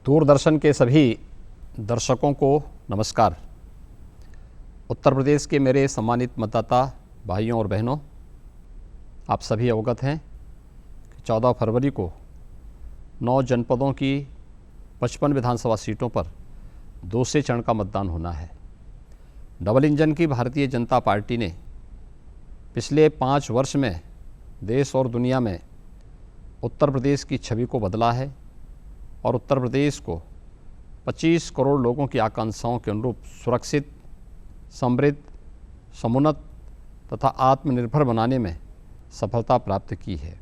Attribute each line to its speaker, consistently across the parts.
Speaker 1: दूरदर्शन के सभी दर्शकों को नमस्कार। उत्तर प्रदेश के मेरे सम्मानित मतदाता भाइयों और बहनों, आप सभी अवगत हैं कि 14 फरवरी को 9 जनपदों की 55 विधानसभा सीटों पर दूसरे चरण का मतदान होना है। डबल इंजन की भारतीय जनता पार्टी ने पिछले 5 वर्ष में देश और दुनिया में उत्तर प्रदेश की छवि को बदला है और उत्तर प्रदेश को 25 करोड़ लोगों की आकांक्षाओं के अनुरूप सुरक्षित, समृद्ध, समुन्नत तथा आत्मनिर्भर बनाने में सफलता प्राप्त की है।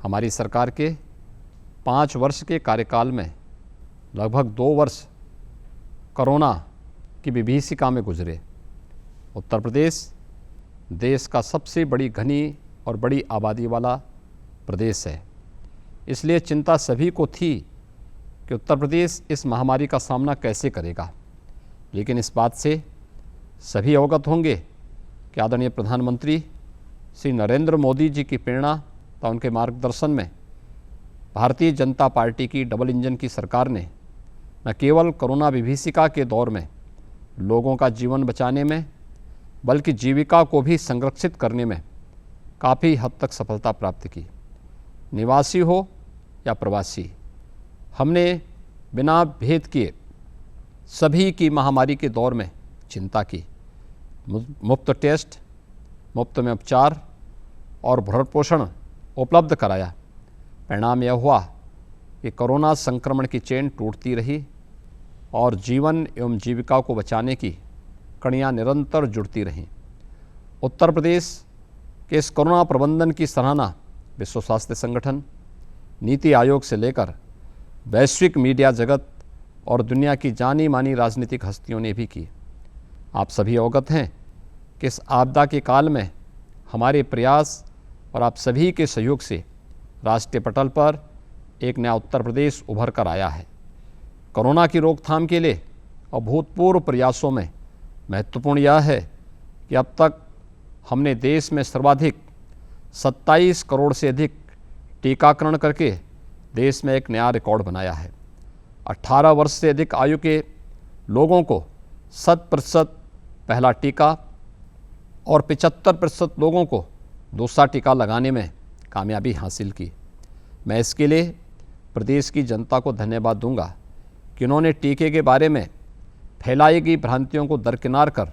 Speaker 1: हमारी सरकार के 5 वर्ष के कार्यकाल में लगभग 2 वर्ष कोरोना की विभीषिका में गुजरे। उत्तर प्रदेश देश का सबसे बड़ी घनी और बड़ी आबादी वाला प्रदेश है, इसलिए चिंता सभी को थी कि उत्तर प्रदेश इस महामारी का सामना कैसे करेगा। लेकिन इस बात से सभी अवगत होंगे कि आदरणीय प्रधानमंत्री श्री नरेंद्र मोदी जी की प्रेरणा तथा उनके मार्गदर्शन में भारतीय जनता पार्टी की डबल इंजन की सरकार ने न केवल कोरोना विभीषिका के दौर में लोगों का जीवन बचाने में बल्कि जीविका को भी संरक्षित करने में काफ़ी हद तक सफलता प्राप्त की। निवासी हो या प्रवासी, हमने बिना भेद किए सभी की महामारी के दौर में चिंता की। मुफ्त टेस्ट, मुफ्त में उपचार और भरण पोषण उपलब्ध कराया। परिणाम यह हुआ कि कोरोना संक्रमण की चेन टूटती रही और जीवन एवं जीविका को बचाने की कड़ियाँ निरंतर जुड़ती रहीं। उत्तर प्रदेश के इस कोरोना प्रबंधन की सराहना विश्व स्वास्थ्य संगठन, नीति आयोग से लेकर वैश्विक मीडिया जगत और दुनिया की जानी मानी राजनीतिक हस्तियों ने भी की। आप सभी अवगत हैं कि इस आपदा के काल में हमारे प्रयास और आप सभी के सहयोग से राष्ट्रीय पटल पर एक नया उत्तर प्रदेश उभर कर आया है। कोरोना की रोकथाम के लिए अभूतपूर्व प्रयासों में महत्वपूर्ण यह है कि अब तक हमने देश में सर्वाधिक 27 करोड़ से अधिक टीकाकरण करके देश में एक नया रिकॉर्ड बनाया है। 18 वर्ष से अधिक आयु के लोगों को 100% पहला टीका और 75% लोगों को दूसरा टीका लगाने में कामयाबी हासिल की। मैं इसके लिए प्रदेश की जनता को धन्यवाद दूंगा कि उन्होंने टीके के बारे में फैलाई गई भ्रांतियों को दरकिनार कर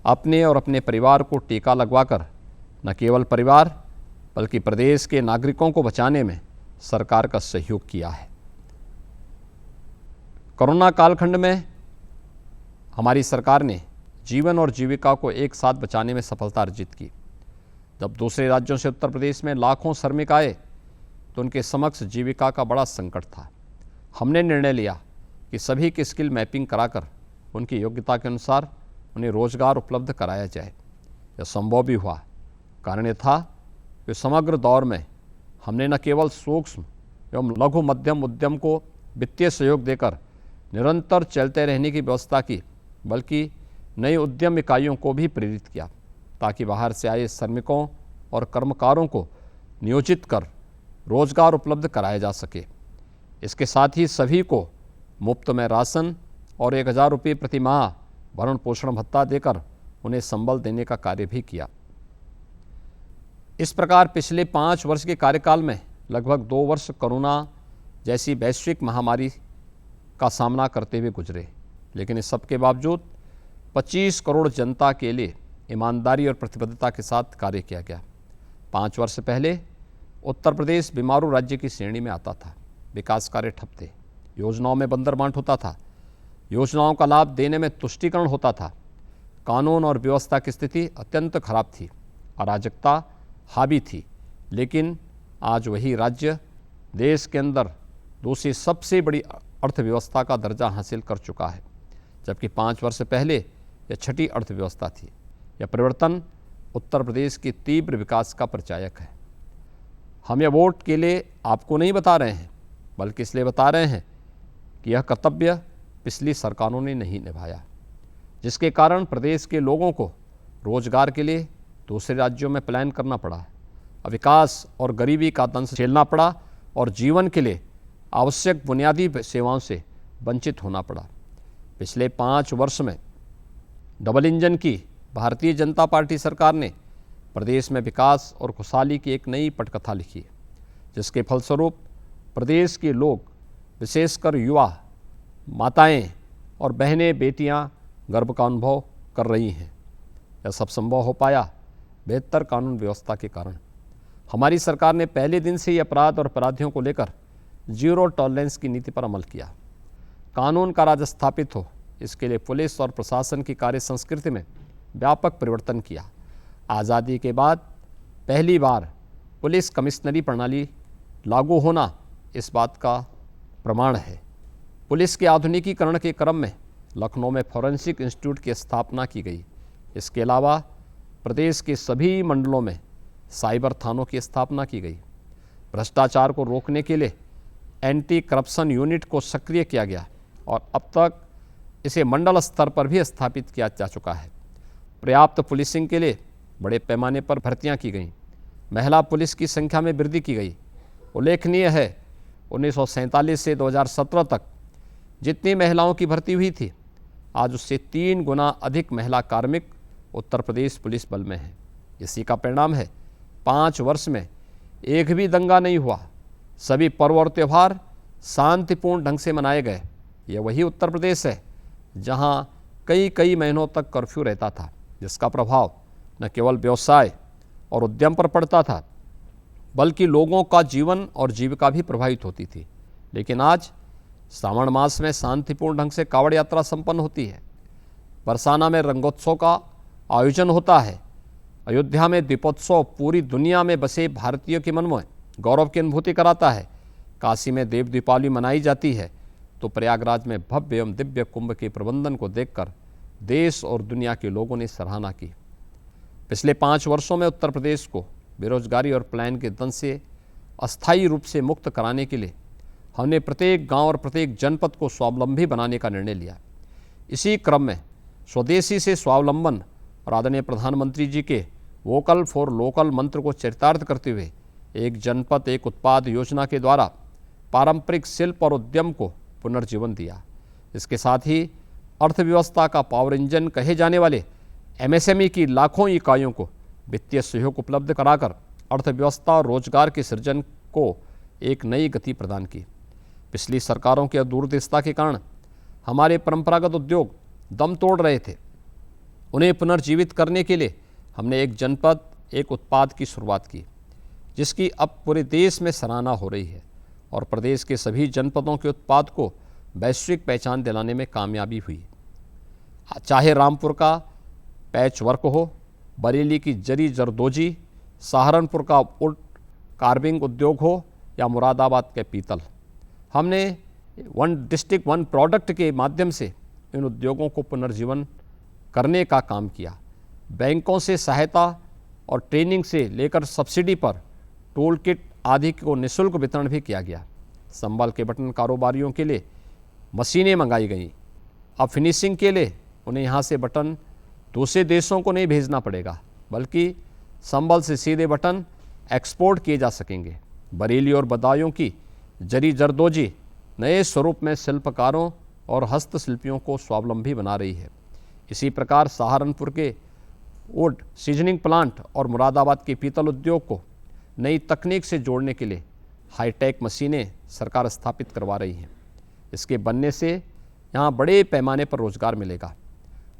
Speaker 1: अपने और अपने परिवार को टीका लगवाकर न केवल परिवार बल्कि प्रदेश के नागरिकों को बचाने में सरकार का सहयोग किया है। कोरोना कालखंड में हमारी सरकार ने जीवन और जीविका को एक साथ बचाने में सफलता अर्जित की। जब दूसरे राज्यों से उत्तर प्रदेश में लाखों श्रमिक आए तो उनके समक्ष जीविका का बड़ा संकट था। हमने निर्णय लिया कि सभी की स्किल मैपिंग कराकर उनकी योग्यता के अनुसार उन्हें रोजगार उपलब्ध कराया जाए। यह संभव भी हुआ। कारण यह था कि समग्र दौर में हमने न केवल सूक्ष्म एवं लघु मध्यम उद्यम को वित्तीय सहयोग देकर निरंतर चलते रहने की व्यवस्था की, बल्कि नई उद्यम इकाइयों को भी प्रेरित किया ताकि बाहर से आए श्रमिकों और कर्मकारों को नियोजित कर रोजगार उपलब्ध कराया जा सके। इसके साथ ही सभी को मुफ्त में राशन और 1000 रुपये प्रति माह भरण पोषण भत्ता देकर उन्हें संबल देने का कार्य भी किया। इस प्रकार पिछले 5 वर्ष के कार्यकाल में लगभग 2 वर्ष कोरोना जैसी वैश्विक महामारी का सामना करते हुए गुजरे। लेकिन इस सब के बावजूद 25 करोड़ जनता के लिए ईमानदारी और प्रतिबद्धता के साथ कार्य किया गया। 5 वर्ष पहले उत्तर प्रदेश बीमारू राज्य की श्रेणी में आता था। विकास कार्य ठप थे, योजनाओं में बंदरबांट होता था, योजनाओं का लाभ देने में तुष्टीकरण होता था, कानून और व्यवस्था की स्थिति अत्यंत खराब थी, अराजकता हावी थी। लेकिन आज वही राज्य देश के अंदर दूसरी सबसे बड़ी अर्थव्यवस्था का दर्जा हासिल कर चुका है, जबकि 5 वर्ष पहले यह छठी अर्थव्यवस्था थी। यह परिवर्तन उत्तर प्रदेश के तीव्र विकास का परिचायक है। हम यह वोट के लिए आपको नहीं बता रहे हैं, बल्कि इसलिए बता रहे हैं कि यह कर्तव्य पिछली सरकारों ने नहीं निभाया, जिसके कारण प्रदेश के लोगों को रोजगार के लिए दूसरे राज्यों में पलायन करना पड़ा, विकास और गरीबी का दंश झेलना पड़ा और जीवन के लिए आवश्यक बुनियादी सेवाओं से वंचित होना पड़ा। पिछले 5 वर्ष में डबल इंजन की भारतीय जनता पार्टी सरकार ने प्रदेश में विकास और खुशहाली की एक नई पटकथा लिखी है, जिसके फलस्वरूप प्रदेश के लोग, विशेषकर युवा, माताएं और बहनें, बेटियां गर्व का अनुभव कर रही हैं। यह सब संभव हो पाया बेहतर कानून व्यवस्था के कारण। हमारी सरकार ने पहले दिन से ही अपराध और अपराधियों को लेकर जीरो टॉलरेंस की नीति पर अमल किया। कानून का राज स्थापित हो, इसके लिए पुलिस और प्रशासन की कार्य संस्कृति में व्यापक परिवर्तन किया। आज़ादी के बाद पहली बार पुलिस कमिश्नरी प्रणाली लागू होना इस बात का प्रमाण है। पुलिस के आधुनिकीकरण के क्रम में लखनऊ में फॉरेंसिक इंस्टीट्यूट की स्थापना की गई। इसके अलावा प्रदेश के सभी मंडलों में साइबर थानों की स्थापना की गई। भ्रष्टाचार को रोकने के लिए एंटी करप्शन यूनिट को सक्रिय किया गया और अब तक इसे मंडल स्तर पर भी स्थापित किया जा चुका है। पर्याप्त पुलिसिंग के लिए बड़े पैमाने पर भर्तियां की गईं। महिला पुलिस की संख्या में वृद्धि की गई। उल्लेखनीय है, 1947 से 2017 तक जितनी महिलाओं की भर्ती हुई थी, आज उससे 3 गुना अधिक महिला कार्मिक उत्तर प्रदेश पुलिस बल में हैं। इसी का परिणाम है 5 वर्ष में एक भी दंगा नहीं हुआ। सभी पर्व और त्यौहार शांतिपूर्ण ढंग से मनाए गए। यह वही उत्तर प्रदेश है जहां कई महीनों तक कर्फ्यू रहता था, जिसका प्रभाव न केवल व्यवसाय और उद्यम पर पड़ता था, बल्कि लोगों का जीवन और जीविका भी प्रभावित होती थी। लेकिन आज श्रावण मास में शांतिपूर्ण ढंग से कांवड़ यात्रा संपन्न होती है। बरसाना में रंगोत्सव का आयोजन होता है। अयोध्या में दीपोत्सव पूरी दुनिया में बसे भारतीयों के मन में गौरव की अनुभूति कराता है। काशी में देव दीपावली मनाई जाती है, तो प्रयागराज में भव्य एवं दिव्य कुंभ के प्रबंधन को देखकर देश और दुनिया के लोगों ने सराहना की। पिछले 5 वर्षों में उत्तर प्रदेश को बेरोजगारी और पलायन के दंश से अस्थायी रूप से मुक्त कराने के लिए हमने प्रत्येक गांव और प्रत्येक जनपद को स्वावलंबी बनाने का निर्णय लिया। इसी क्रम में स्वदेशी से स्वावलंबन और आदरणीय प्रधानमंत्री जी के वोकल फॉर लोकल मंत्र को चरितार्थ करते हुए एक जनपद एक उत्पाद योजना के द्वारा पारंपरिक शिल्प और उद्यम को पुनर्जीवन दिया। इसके साथ ही अर्थव्यवस्था का पावर इंजन कहे जाने वाले एमएसएमई की लाखों इकाइयों को वित्तीय सहयोग उपलब्ध कराकर अर्थव्यवस्था और रोजगार के सृजन को एक नई गति प्रदान की। पिछली सरकारों की दूरदृष्टता के कारण हमारे परंपरागत उद्योग दम तोड़ रहे थे। उन्हें पुनर्जीवित करने के लिए हमने एक जनपद एक उत्पाद की शुरुआत की, जिसकी अब पूरे देश में सराहना हो रही है और प्रदेश के सभी जनपदों के उत्पाद को वैश्विक पहचान दिलाने में कामयाबी हुई। चाहे रामपुर का पैच वर्क हो, बरेली की जरी जरदोजी, सहारनपुर का वुड कार्विंग उद्योग हो या मुरादाबाद के पीतल, हमने वन डिस्ट्रिक्ट वन प्रोडक्ट के माध्यम से इन उद्योगों को पुनर्जीवन करने का काम किया। बैंकों से सहायता और ट्रेनिंग से लेकर सब्सिडी पर टूल किट आदि को निःशुल्क वितरण भी किया गया। संबल के बटन कारोबारियों के लिए मशीनें मंगाई गईं। अब फिनिशिंग के लिए उन्हें यहाँ से बटन दूसरे देशों को नहीं भेजना पड़ेगा, बल्कि संबल से सीधे बटन एक्सपोर्ट किए जा सकेंगे। बरेली और बदायूं की जरी जरदोजी नए स्वरूप में शिल्पकारों और हस्तशिल्पियों को स्वावलंबी बना रही है। इसी प्रकार सहारनपुर के वुड सीजनिंग प्लांट और मुरादाबाद के पीतल उद्योग को नई तकनीक से जोड़ने के लिए हाईटेक मशीनें सरकार स्थापित करवा रही हैं। इसके बनने से यहाँ बड़े पैमाने पर रोजगार मिलेगा।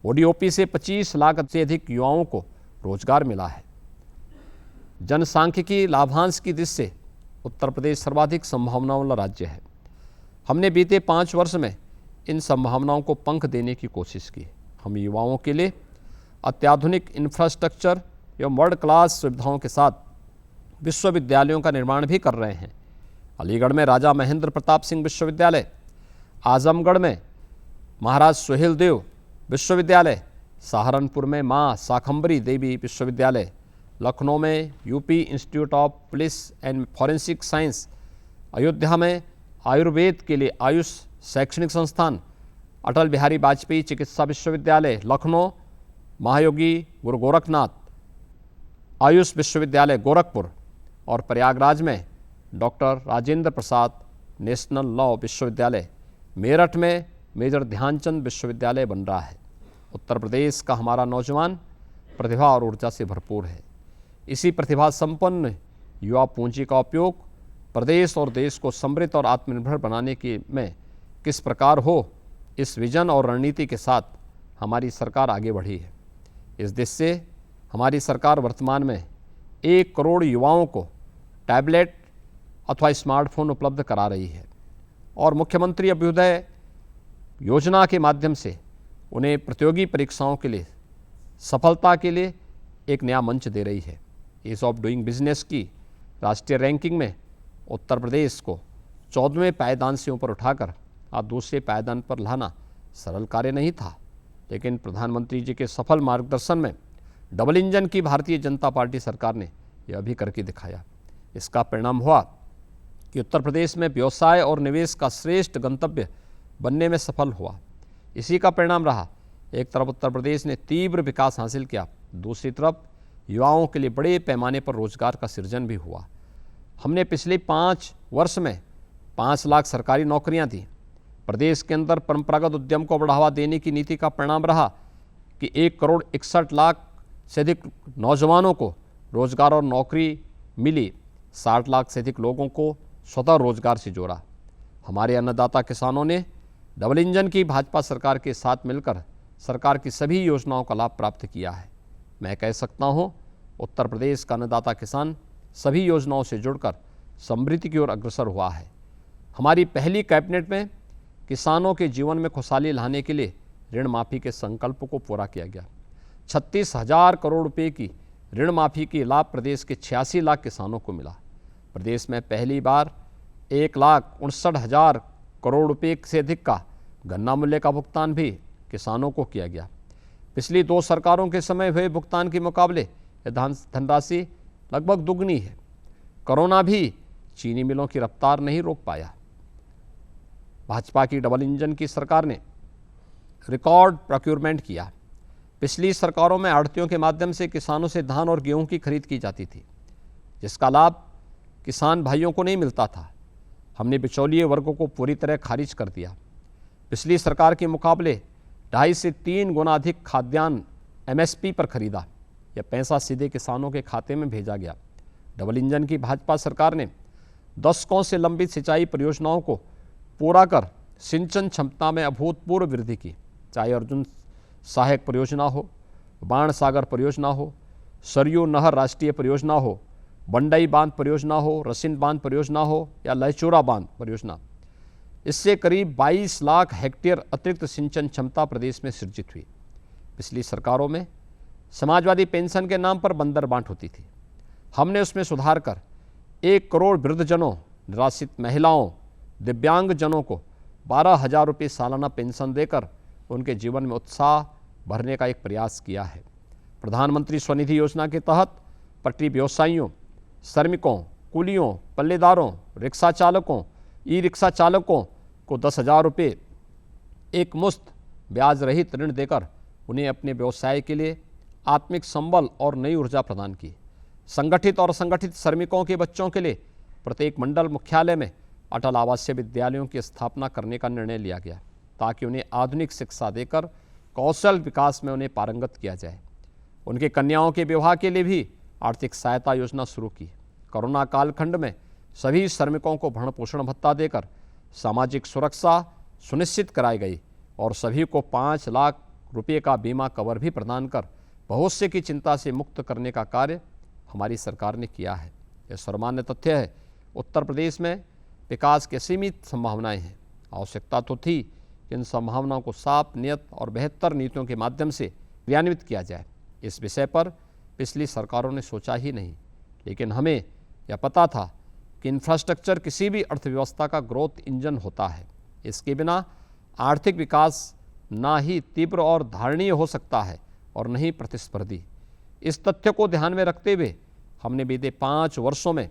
Speaker 1: ओडीओपी से 25 लाख से अधिक युवाओं को रोजगार मिला है। जनसांख्यिकी लाभांश की दृष्टि से उत्तर प्रदेश सर्वाधिक संभावनाओं वाला राज्य है। हमने बीते 5 वर्ष में इन संभावनाओं को पंख देने की कोशिश की। हम युवाओं के लिए अत्याधुनिक इंफ्रास्ट्रक्चर एवं वर्ल्ड क्लास सुविधाओं के साथ विश्वविद्यालयों का निर्माण भी कर रहे हैं। अलीगढ़ में राजा महेंद्र प्रताप सिंह विश्वविद्यालय, आजमगढ़ में महाराज सुहेल देव विश्वविद्यालय, सहारनपुर में माँ शाकंभरी देवी विश्वविद्यालय, लखनऊ में UP institute of police and forensic science, Ayodhya में आयुर्वेद के लिए आयुष शैक्षणिक संस्थान, अटल बिहारी वाजपेयी चिकित्सा विश्वविद्यालय लखनऊ, महायोगी गुरु गोरखनाथ आयुष विश्वविद्यालय गोरखपुर और प्रयागराज में doctor Rajendra Prasad national law विश्वविद्यालय मेरठ में मेजर ध्यानचंद विश्वविद्यालय बन रहा है। उत्तर प्रदेश का हमारा नौजवान प्रतिभा और ऊर्जा से भरपूर है। इसी प्रतिभा संपन्न युवा पूंजी का उपयोग प्रदेश और देश को समृद्ध और आत्मनिर्भर बनाने की में किस प्रकार हो, इस विजन और रणनीति के साथ हमारी सरकार आगे बढ़ी है। इस दिश से हमारी सरकार वर्तमान में 1 करोड़ युवाओं को टैबलेट अथवा स्मार्टफोन उपलब्ध करा रही है और मुख्यमंत्री अभ्युदय योजना के माध्यम से उन्हें प्रतियोगी परीक्षाओं के लिए सफलता के लिए एक नया मंच दे रही है। ईज ऑफ डूइंग बिजनेस की राष्ट्रीय रैंकिंग में उत्तर प्रदेश को 14वें पायदान से ऊपर उठाकर आज दूसरे पायदान पर लाना सरल कार्य नहीं था, लेकिन प्रधानमंत्री जी के सफल मार्गदर्शन में डबल इंजन की भारतीय जनता पार्टी सरकार ने यह भी करके दिखाया। इसका परिणाम हुआ कि उत्तर प्रदेश में व्यवसाय और निवेश का श्रेष्ठ गंतव्य बनने में सफल हुआ। इसी का परिणाम रहा, एक तरफ उत्तर प्रदेश ने तीव्र विकास हासिल किया, दूसरी तरफ युवाओं के लिए बड़े पैमाने पर रोजगार का सृजन भी हुआ। हमने पिछले 5 वर्ष में 5 लाख सरकारी नौकरियां दी। प्रदेश के अंदर परंपरागत उद्यम को बढ़ावा देने की नीति का परिणाम रहा कि 1 करोड़ 61 लाख से अधिक नौजवानों को रोजगार और नौकरी मिली। 60 लाख से अधिक लोगों को स्वतः रोजगार से जोड़ा। हमारे अन्नदाता किसानों ने डबल इंजन की भाजपा सरकार के साथ मिलकर सरकार की सभी योजनाओं का लाभ प्राप्त किया है। मैं कह सकता हूं, उत्तर प्रदेश का अन्नदाता किसान सभी योजनाओं से जुड़कर समृद्धि की ओर अग्रसर हुआ है। हमारी पहली कैबिनेट में किसानों के जीवन में खुशहाली लाने के लिए ऋण माफ़ी के संकल्प को पूरा किया गया। 36,000 करोड़ रुपए की ऋण माफ़ी की लाभ प्रदेश के 86 लाख किसानों को मिला। प्रदेश में पहली बार 1,59,000 करोड़ रुपए से अधिक का गन्ना मूल्य का भुगतान भी किसानों को किया गया। पिछली 2 सरकारों के समय हुए भुगतान के मुकाबले यह धनराशि लगभग दुगनी है। कोरोना भी चीनी मिलों की रफ्तार नहीं रोक पाया। भाजपा की डबल इंजन की सरकार ने रिकॉर्ड प्रोक्योरमेंट किया। पिछली सरकारों में आढ़तियों के माध्यम से किसानों से धान और गेहूं की खरीद की जाती थी, जिसका लाभ किसान भाइयों को नहीं मिलता था। हमने बिचौलिए वर्गों को पूरी तरह खारिज कर दिया। पिछली सरकार के मुकाबले 2.5 से 3 गुना अधिक खाद्यान्न MSP पर खरीदा। यह पैसा सीधे किसानों के खाते में भेजा गया। डबल इंजन की भाजपा सरकार ने दशकों से लंबित सिंचाई परियोजनाओं को पूरा कर सिंचन क्षमता में अभूतपूर्व वृद्धि की। चाहे अर्जुन सहायक परियोजना हो, बाण सागर परियोजना हो, सरयू नहर राष्ट्रीय परियोजना हो, बंडई बांध परियोजना हो, रसिन बांध परियोजना हो या लहचूरा बांध परियोजना, इससे करीब 22 लाख हेक्टेयर अतिरिक्त सिंचन क्षमता प्रदेश में सृजित हुई। पिछली सरकारों में समाजवादी पेंशन के नाम पर बंदर बांट होती थी। हमने उसमें सुधार कर 1 करोड़ वृद्धजनों, निराश्रित महिलाओं, दिव्यांगजनों को 12,000 रुपये सालाना पेंशन देकर उनके जीवन में उत्साह भरने का एक प्रयास किया है। प्रधानमंत्री स्वनिधि योजना के तहत पटरी व्यवसायियों, श्रमिकों, कुलियों, पल्लेदारों, रिक्शा चालकों, ई रिक्शा चालकों को 10,000 रुपये एक मुश्त ब्याज रहित ऋण देकर उन्हें अपने व्यवसाय के लिए आत्मिक संबल और नई ऊर्जा प्रदान की। संगठित और असंगठित श्रमिकों के बच्चों के लिए प्रत्येक मंडल मुख्यालय में अटल आवासीय विद्यालयों की स्थापना करने का निर्णय लिया गया, ताकि उन्हें आधुनिक शिक्षा देकर कौशल विकास में उन्हें पारंगत किया जाए। उनके कन्याओं के विवाह के लिए भी आर्थिक सहायता योजना शुरू की। कोरोना कालखंड में सभी श्रमिकों को भरण पोषण भत्ता देकर सामाजिक सुरक्षा सुनिश्चित कराई गई और सभी को 5 लाख रुपये का बीमा कवर भी प्रदान कर भविष्य की चिंता से मुक्त करने का कार्य हमारी सरकार ने किया है। यह सर्वमान्य तथ्य है, उत्तर प्रदेश में विकास की सीमित संभावनाएं हैं। आवश्यकता तो थी कि इन संभावनाओं को साफ नियत और बेहतर नीतियों के माध्यम से क्रियान्वित किया जाए। इस विषय पर पिछली सरकारों ने सोचा ही नहीं, लेकिन हमें यह पता था कि इंफ्रास्ट्रक्चर किसी भी अर्थव्यवस्था का ग्रोथ इंजन होता है। इसके बिना आर्थिक विकास ना ही तीव्र और धारणीय हो सकता है और न ही प्रतिस्पर्धी। इस तथ्य को ध्यान में रखते हुए हमने बीते 5 वर्षों में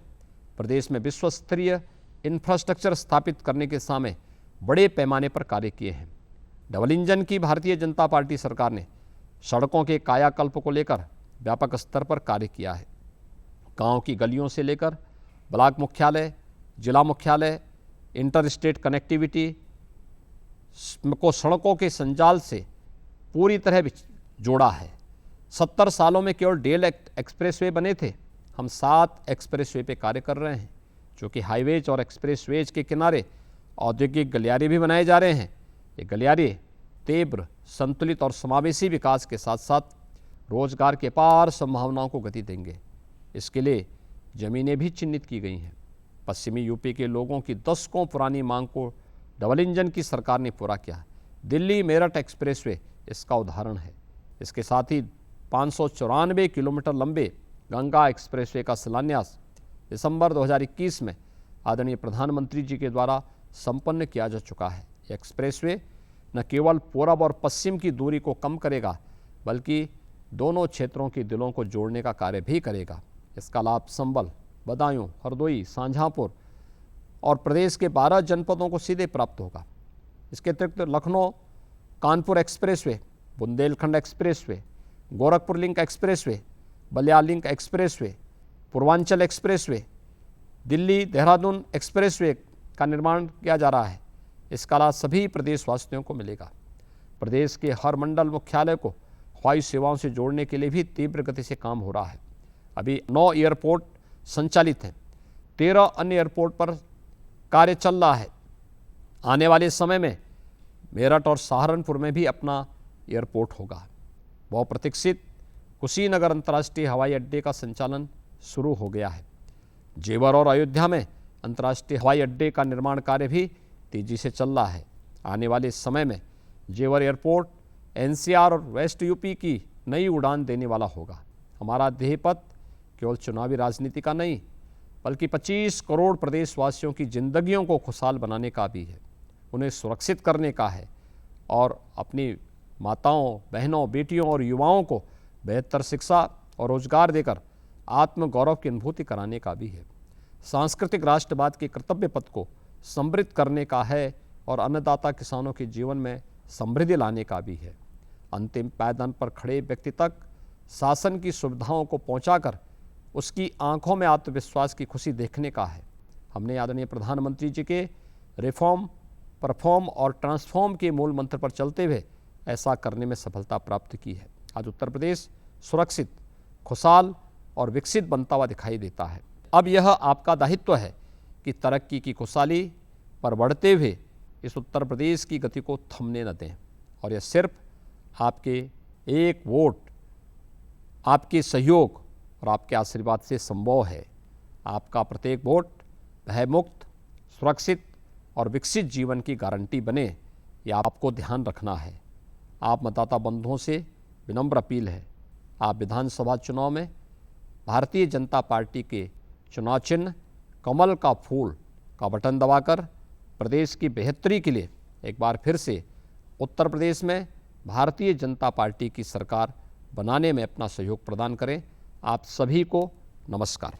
Speaker 1: प्रदेश में विश्व स्तरीय इंफ्रास्ट्रक्चर स्थापित करने के सामने बड़े पैमाने पर कार्य किए हैं। डबल इंजन की भारतीय जनता पार्टी सरकार ने सड़कों के कायाकल्प को लेकर व्यापक स्तर पर कार्य किया है। गांव की गलियों से लेकर ब्लॉक मुख्यालय, जिला मुख्यालय, इंटर स्टेट कनेक्टिविटी को सड़कों के संजाल से पूरी तरह जोड़ा है। 70 सालों में केवल डेल एक्सप्रेसवे बने थे, हम 7 एक्सप्रेसवे पे कार्य कर रहे हैं, जो कि हाईवेज और एक्सप्रेसवेज के किनारे औद्योगिक गलियारे भी बनाए जा रहे हैं। ये गलियारे तीव्र, संतुलित और समावेशी विकास के साथ साथ रोजगार के अपार संभावनाओं को गति देंगे। इसके लिए जमीनें भी चिन्हित की गई हैं। पश्चिमी यूपी के लोगों की दशकों पुरानी मांग को डबल इंजन की सरकार ने पूरा किया। दिल्ली मेरठ एक्सप्रेसवे इसका उदाहरण है। इसके साथ ही 594 किलोमीटर लंबे गंगा एक्सप्रेसवे का शिलान्यास दिसंबर 2021 में आदरणीय प्रधानमंत्री जी के द्वारा संपन्न किया जा चुका है। यह एक्सप्रेसवे न केवल पूरब और पश्चिम की दूरी को कम करेगा, बल्कि दोनों क्षेत्रों के दिलों को जोड़ने का कार्य भी करेगा। इसका लाभ संबल, बदायूं, हरदोई, शाहजहांपुर और प्रदेश के 12 जनपदों को सीधे प्राप्त होगा। इसके अतिरिक्त Lucknow Kanpur expressway, Bundelkhand expressway, Gorakhpur link expressway, Ballia link expressway, Purvanchal expressway, Delhi Dehradun expressway का निर्माण किया जा रहा है। इसका लाभ सभी प्रदेशवासियों को मिलेगा। प्रदेश के हर मंडल मुख्यालय को हवाई सेवाओं से जोड़ने के लिए भी तीव्र गति से काम हो रहा है। अभी 9 एयरपोर्ट संचालित हैं, 13 अन्य एयरपोर्ट पर कार्य चल रहा है। आने वाले समय में मेरठ और सहारनपुर में भी अपना एयरपोर्ट होगा। बहुप्रतीक्षित कुशीनगर अंतर्राष्ट्रीय हवाई अड्डे का संचालन शुरू हो गया है। जेवर और अयोध्या में अंतर्राष्ट्रीय हवाई अड्डे का निर्माण कार्य भी तेजी से चल रहा है। आने वाले समय में जेवर एयरपोर्ट एनसीआर और वेस्ट यूपी की नई उड़ान देने वाला होगा। हमारा ध्येय पथ केवल चुनावी राजनीति का नहीं, बल्कि 25 करोड़ प्रदेशवासियों की जिंदगियों को खुशहाल बनाने का भी है, उन्हें सुरक्षित करने का है और अपनी माताओं, बहनों, बेटियों और युवाओं को बेहतर शिक्षा और रोजगार देकर आत्मगौरव की अनुभूति कराने का भी है। सांस्कृतिक राष्ट्रवाद के कर्तव्य पथ को समृद्ध करने का है और अन्नदाता किसानों के जीवन में समृद्धि लाने का भी है। अंतिम पायदान पर खड़े व्यक्ति तक शासन की सुविधाओं को पहुंचाकर उसकी आंखों में आत्मविश्वास की खुशी देखने का है। हमने आदरणीय प्रधानमंत्री जी के रिफॉर्म, परफॉर्म और ट्रांसफॉर्म के मूल मंत्र पर चलते हुए ऐसा करने में सफलता प्राप्त की है। आज उत्तर प्रदेश सुरक्षित, खुशहाल और विकसित बनता हुआ दिखाई देता है। अब यह आपका दायित्व है कि तरक्की की खुशहाली पर बढ़ते हुए इस उत्तर प्रदेश की गति को थमने न दें। और यह सिर्फ आपके एक वोट, आपके सहयोग और आपके आशीर्वाद से संभव है। आपका प्रत्येक वोट भयमुक्त, सुरक्षित और विकसित जीवन की गारंटी बने, यह आपको ध्यान रखना है। आप मतदाता बंधुओं से विनम्र अपील है, आप विधानसभा चुनाव में भारतीय जनता पार्टी के चुनाव चिन्ह कमल का फूल का बटन दबाकर प्रदेश की बेहतरी के लिए एक बार फिर से उत्तर प्रदेश में भारतीय जनता पार्टी की सरकार बनाने में अपना सहयोग प्रदान करें। आप सभी को नमस्कार।